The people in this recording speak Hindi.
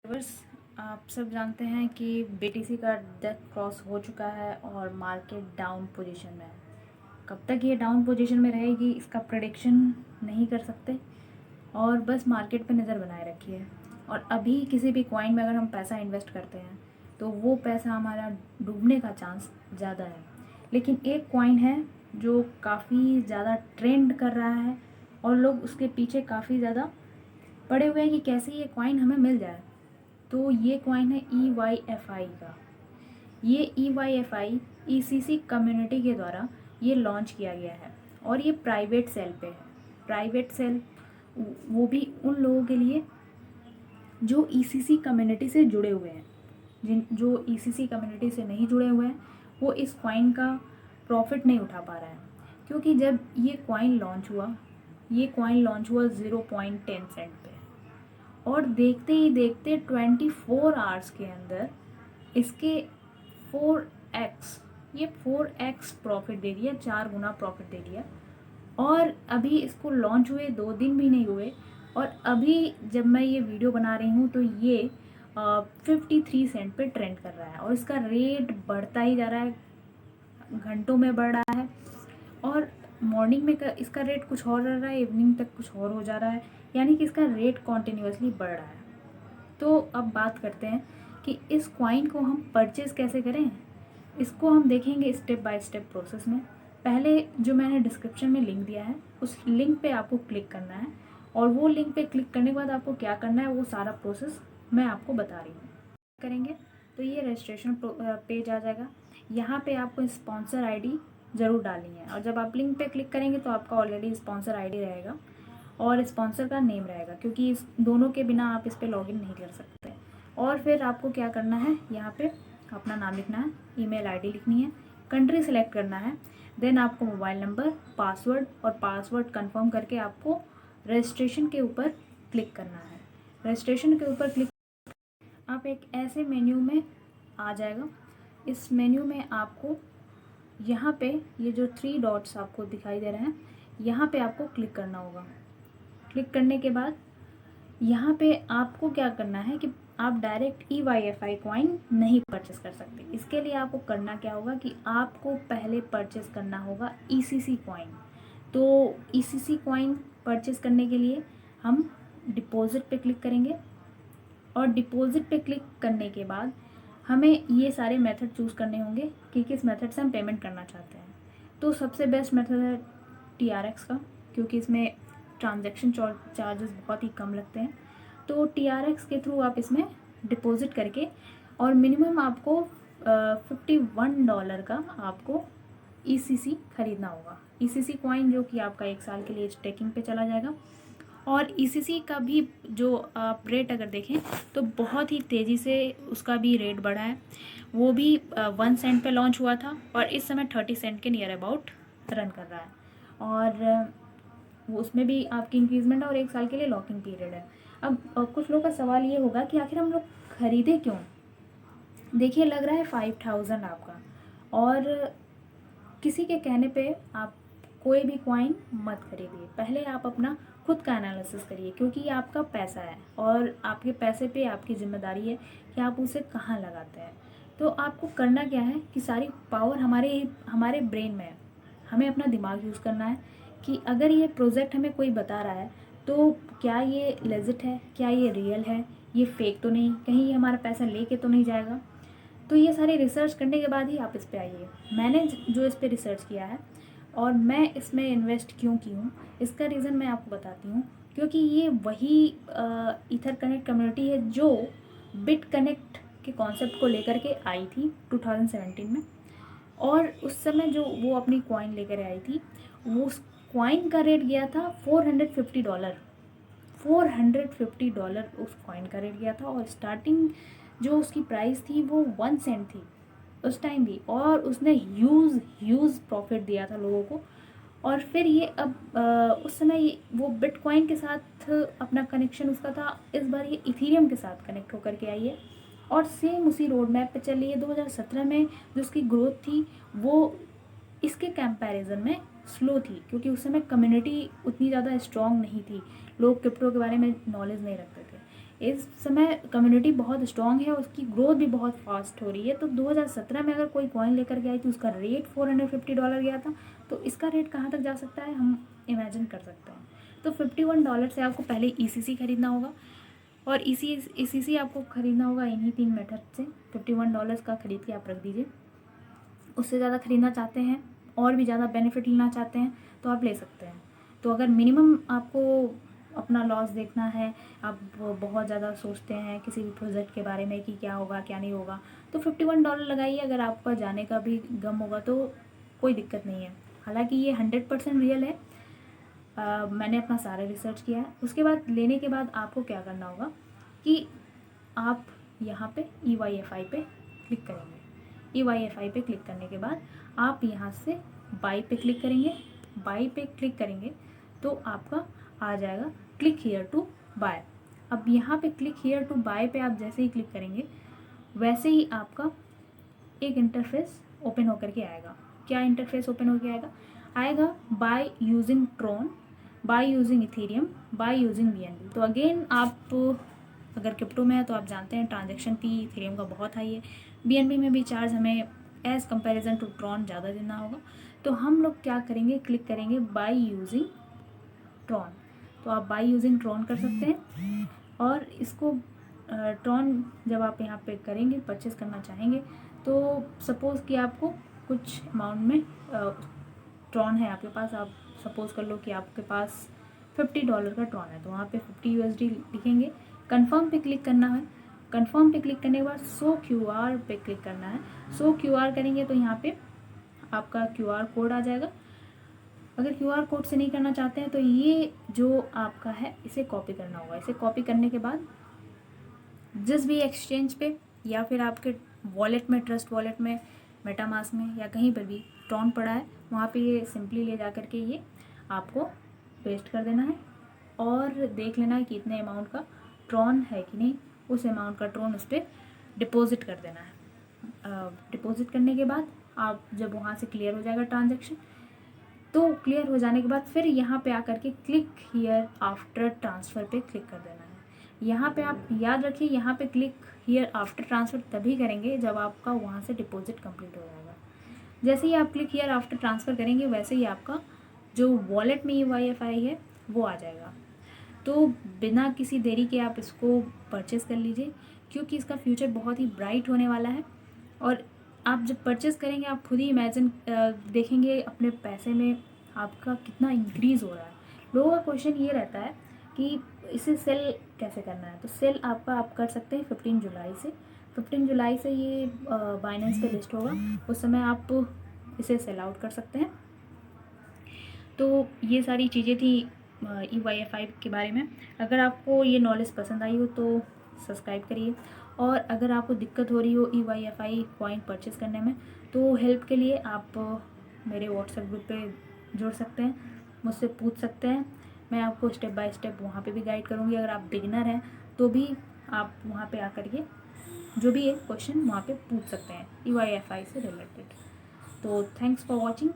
बस आप सब जानते हैं कि बीटीसी का डेथ क्रॉस हो चुका है और मार्केट डाउन पोजीशन में है। कब तक ये डाउन पोजीशन में रहेगी इसका प्रेडिक्शन नहीं कर सकते और बस मार्केट पे नज़र बनाए रखिए। और अभी किसी भी कॉइन में अगर हम पैसा इन्वेस्ट करते हैं तो वो पैसा हमारा डूबने का चांस ज़्यादा है। लेकिन एक कॉइन है जो काफ़ी ज़्यादा ट्रेंड कर रहा है और लोग उसके पीछे काफ़ी ज़्यादा पड़े हुए हैं कि कैसे ये कॉइन हमें मिल जाए। तो ये कॉइन है EYFI का। ये EYFI ECC कम्युनिटी के द्वारा ये लॉन्च किया गया है और ये प्राइवेट सेल पे है। प्राइवेट सेल वो भी उन लोगों के लिए जो ECC कम्युनिटी से जुड़े हुए हैं। जो ECC कम्युनिटी से नहीं जुड़े हुए हैं वो इस कॉइन का प्रॉफिट नहीं उठा पा रहे हैं, क्योंकि जब ये कॉइन लॉन्च हुआ 0.10 सेंट पे और देखते ही देखते 24 आवर्स के अंदर इसके 4x प्रॉफिट दे दिया, 4 गुना प्रॉफिट दे दिया। और अभी इसको लॉन्च हुए 2 दिन भी नहीं हुए और अभी जब मैं ये वीडियो बना रही हूँ तो ये 53 सेंट पे ट्रेंड कर रहा है और इसका रेट बढ़ता ही जा रहा है, घंटों में बढ़ रहा है। और मॉर्निंग में इसका रेट कुछ और रह रहा है, इवनिंग तक कुछ और हो जा रहा है, यानी कि इसका रेट कॉन्टिन्यूसली बढ़ रहा है। तो अब बात करते हैं कि इस कॉइन को हम परचेज़ कैसे करें। इसको हम देखेंगे स्टेप बाय स्टेप प्रोसेस में। पहले जो मैंने डिस्क्रिप्शन में लिंक दिया है उस लिंक पे आपको क्लिक करना है और वो लिंक पे क्लिक करने के बाद आपको क्या करना है वो सारा प्रोसेस मैं आपको बता रही हूँ। करेंगे तो ये रजिस्ट्रेशन पेज आ जाएगा। यहाँ पे आपको स्पॉन्सर आईडी ज़रूर डालनी है और जब आप लिंक पे क्लिक करेंगे तो आपका ऑलरेडी स्पॉन्सर आईडी रहेगा और स्पॉन्सर का नेम रहेगा, क्योंकि इस दोनों के बिना आप इस पर लॉगिन नहीं कर सकते। और फिर आपको क्या करना है, यहाँ पे अपना नाम लिखना है, ईमेल आईडी लिखनी है, कंट्री सेलेक्ट करना है, देन आपको मोबाइल नंबर, पासवर्ड और पासवर्ड कंफर्म करके आपको रजिस्ट्रेशन के ऊपर क्लिक करना है। रजिस्ट्रेशन के ऊपर क्लिक आप एक ऐसे मेन्यू में आ जाएगा। इस मेन्यू में आपको यहाँ पे ये जो 3 डॉट्स आपको दिखाई दे रहे हैं यहाँ पे आपको क्लिक करना होगा। क्लिक करने के बाद यहाँ पे आपको क्या करना है कि आप डायरेक्ट EYFI कॉइन नहीं परचेस कर सकते। इसके लिए आपको करना क्या होगा कि आपको पहले परचेस करना होगा ECC कॉइन। तो ECC कॉइन परचेस करने के लिए हम डिपॉजिट पे क्लिक करेंगे और डिपॉजिट पे क्लिक करने के बाद हमें ये सारे मेथड चूज़ करने होंगे कि किस मेथड से हम पेमेंट करना चाहते हैं। तो सबसे बेस्ट मेथड है TRX का, क्योंकि इसमें ट्रांजैक्शन चार्जेस बहुत ही कम लगते हैं। तो TRX के थ्रू आप इसमें डिपॉजिट करके और मिनिमम आपको $51 का आपको ECC खरीदना होगा। ECC कॉइन जो कि आपका 1 साल के लिए स्टेकिंग पे चला जाएगा। और ECC का भी जो आप रेट अगर देखें तो बहुत ही तेज़ी से उसका भी रेट बढ़ा है। वो भी 1 सेंट पे लॉन्च हुआ था और इस समय 30 सेंट के नियर अबाउट रन कर रहा है। और वो उसमें भी आपकी इंक्रीजमेंट है और 1 साल के लिए लॉकिंग पीरियड है। अब कुछ लोगों का सवाल ये होगा कि आखिर हम लोग खरीदे क्यों। देखिए, लग रहा है 5000 आपका, और किसी के कहने पे आप कोई भी कॉइन मत खरीदिए। पहले आप अपना खुद का एनालिसिस करिए, क्योंकि ये आपका पैसा है और आपके पैसे पे आपकी जिम्मेदारी है कि आप उसे कहाँ लगाते हैं। तो आपको करना क्या है कि सारी पावर हमारे ब्रेन में है। हमें अपना दिमाग यूज़ करना है कि अगर ये प्रोजेक्ट हमें कोई बता रहा है तो क्या ये लेजिट है, क्या ये रियल है, ये फेक तो नहीं, कहीं ये हमारा पैसा लेके तो नहीं जाएगा। तो ये सारी रिसर्च करने के बाद ही आप इस पे आइए। मैंने जो इस पे रिसर्च किया है और मैं इसमें इन्वेस्ट क्यों की हूँ, इसका रीज़न मैं आपको बताती हूँ। क्योंकि ये वही ईथर कनेक्ट कम्युनिटी है जो बिट कनेक्ट के कॉन्सेप्ट को लेकर के आई थी 2017 में। और उस समय जो वो अपनी कॉइन लेकर आई थी, वो उस कॉइन का रेट गया था $450। $450 उस कॉइन का रेट गया था और स्टार्टिंग जो उसकी प्राइस थी वो 1 सेंट थी उस टाइम भी, और उसने ह्यूज प्रॉफिट दिया था लोगों को। और फिर ये अब उस समय वो बिटकॉइन के साथ अपना कनेक्शन उसका था, इस बार ये इथीरियम के साथ कनेक्ट होकर के आई है और सेम उसी रोड मैप पे चल रही है। 2017 में जो उसकी ग्रोथ थी वो इसके कंपैरिजन में स्लो थी, क्योंकि उस समय कम्युनिटी उतनी ज़्यादा स्ट्रॉन्ग नहीं थी, लोग क्रिप्टो के बारे में नॉलेज नहीं रखते थे। इस समय कम्युनिटी बहुत स्ट्रॉन्ग है, उसकी ग्रोथ भी बहुत फास्ट हो रही है। तो 2017 में अगर कोई कॉइन लेकर के आई थी, उसका रेट $450 गया था, तो इसका रेट कहाँ तक जा सकता है हम इमेजिन कर सकते हैं। तो $51 से आपको पहले ECC खरीदना होगा, और ECC आपको खरीदना होगा इन्हीं 3 मेथड से। $51 का खरीद के आप रख दीजिए। उससे ज़्यादा खरीदना चाहते हैं और भी ज़्यादा बेनिफिट लेना चाहते हैं तो आप ले सकते हैं। तो अगर मिनिमम आपको अपना लॉस देखना है, आप बहुत ज़्यादा सोचते हैं किसी भी प्रोजेक्ट के बारे में कि क्या होगा क्या नहीं होगा, तो $51 लगाइए। अगर आपका जाने का भी गम होगा तो कोई दिक्कत नहीं है। हालांकि ये 100% रियल है, मैंने अपना सारा रिसर्च किया है। उसके बाद लेने के बाद आपको क्या करना होगा कि आप यहाँ पे EYFI पे क्लिक करेंगे। EYFI पे क्लिक करने के बाद आप यहाँ से बाई पे क्लिक करेंगे। बाई पे क्लिक करेंगे तो आपका आ जाएगा क्लिक हियर टू बाय। अब यहाँ पे क्लिक हियर टू बाय पे आप जैसे ही क्लिक करेंगे वैसे ही आपका एक इंटरफेस ओपन होकर के आएगा। क्या इंटरफेस ओपन होकर आएगा? By using Tron, by using Ethereum, by using BNB। तो अगेन आप अगर क्रिप्टो में है तो आप जानते हैं ट्रांजैक्शन फी इथेरियम का बहुत हाई है, BNB में भी चार्ज हमें एज़ कंपैरिजन टू ट्रॉन ज़्यादा देना होगा। तो हम लोग क्या करेंगे, क्लिक करेंगे बाय यूजिंग ट्रॉन। तो आप बाय यूजिंग ट्रॉन कर सकते हैं। और इसको ट्रॉन जब आप यहाँ पे करेंगे, परचेज़ करना चाहेंगे, तो सपोज़ कि आपको कुछ अमाउंट में ट्रॉन है आपके पास। आप सपोज़ कर लो कि आपके पास $50 का ट्रॉन है, तो वहाँ पे 50 USD लिखेंगे। कन्फर्म पे क्लिक करना है। कन्फर्म पे क्लिक करने के बाद शो QR पे क्लिक करना है। शो QR करेंगे तो यहाँ पे आपका QR कोड आ जाएगा। अगर QR कोड से नहीं करना चाहते हैं तो ये जो आपका है इसे कॉपी करना होगा। इसे कॉपी करने के बाद जिस भी एक्सचेंज पे या फिर आपके वॉलेट में, ट्रस्ट वॉलेट में, मेटामास्क में या कहीं पर भी ट्रॉन पड़ा है, वहाँ पे ये सिंपली ले जा कर के ये आपको पेस्ट कर देना है और देख लेना है कि इतने अमाउंट का ट्रॉन है कि नहीं। उस अमाउंट का ट्रॉन उस पर डिपॉजिट कर देना है। डिपॉजिट करने के बाद आप जब वहाँ से क्लियर हो जाएगा ट्रांजैक्शन, तो क्लियर हो जाने के बाद फिर यहाँ पे आकर के क्लिक हियर आफ्टर ट्रांसफ़र पे क्लिक कर देना है। यहाँ पे आप याद रखिए, यहाँ पे क्लिक हियर आफ्टर ट्रांसफ़र तभी करेंगे जब आपका वहाँ से डिपॉजिट कंप्लीट हो जाएगा। जैसे ही आप क्लिक हियर आफ्टर ट्रांसफ़र करेंगे वैसे ही आपका जो वॉलेट में EYFI है वो आ जाएगा। तो बिना किसी देरी के आप इसको परचेज़ कर लीजिए, क्योंकि इसका फ्यूचर बहुत ही ब्राइट होने वाला है। और आप जब परचेज़ करेंगे आप खुद ही इमेजिन देखेंगे अपने पैसे में आपका कितना इंक्रीज़ हो रहा है। लोगों का क्वेश्चन ये रहता है कि इसे सेल कैसे करना है। तो सेल आपका आप कर सकते हैं 15 जुलाई से। 15 जुलाई से ये बाइनेंस पे लिस्ट होगा, उस समय आप इसे सेल आउट कर सकते हैं। तो ये सारी चीज़ें थी EYFI के बारे में। अगर आपको ये नॉलेज पसंद आई हो तो सब्सक्राइब करिए, और अगर आपको दिक्कत हो रही हो EYFI कॉइन परचेज़ करने में तो हेल्प के लिए आप मेरे व्हाट्सएप ग्रुप पे जुड़ सकते हैं, मुझसे पूछ सकते हैं। मैं आपको स्टेप बाय स्टेप वहाँ पे भी गाइड करूँगी। अगर आप बिगिनर हैं तो भी आप वहाँ पे आकर के जो भी है क्वेश्चन वहाँ पे पूछ सकते हैं EYFI से रिलेटेड। तो थैंक्स फॉर वॉचिंग।